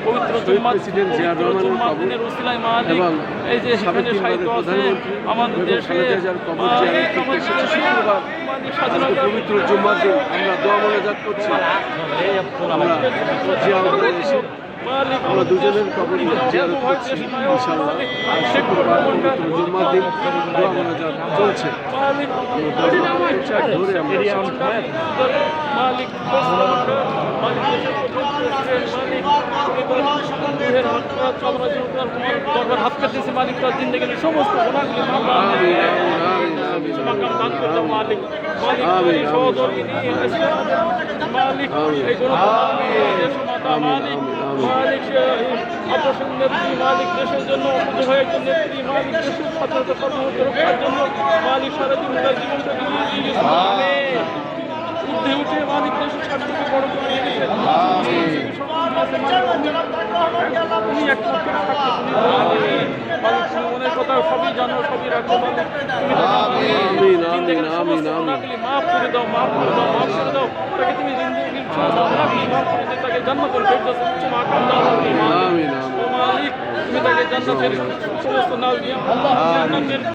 পবিত্র জুম্মাদিনের উসিলায় মালিক এই যে সেখানে সাহিত্য আছে আমাদের দেশে পবিত্র জুম্মার দিন আমরা দোয়া মোনাজাত করছি। আমরা দুজনের কবর জিয়ারত করছি ইনশাআল্লাহ। আর শুক্রবার পবিত্র জুম্মার দিন দোয়া মোনাজাত চলছে। ধরে আমরা হাত কাটতেছি মালিক তার জিন্দেগির সমস্ত গুনাহগুলি মালিক মালিক সহধর্মী নিয়ে মালিক এই মালিক মালিক অপারেশন নেত্রী মালিক দেশের জন্য অবুদ্ধ হয়ে একজন নেত্রী মালিক দেশের স্বাধীনতা সার্বভৌমত্ব রক্ষার জন্য মালিক সারা জীবন তার জীবনটা উঠে উঠে মালিক দেশের স্বার্থকে বড় করে নিয়ে গেছে। তুমি একমাত্র মনের কথা সবই জানো সবই রাখো মাফ করে দাও মাফ করে দাও মাফ করে দাও তাকে তুমি জিন্দগির মাফ করে দিয়ে তাকে জান্নাতুল ফেরদৌস উচ্চ মাকাম দাও মালিক তুমি তাকে জান্নাতের সমস্ত নাম দিয়ে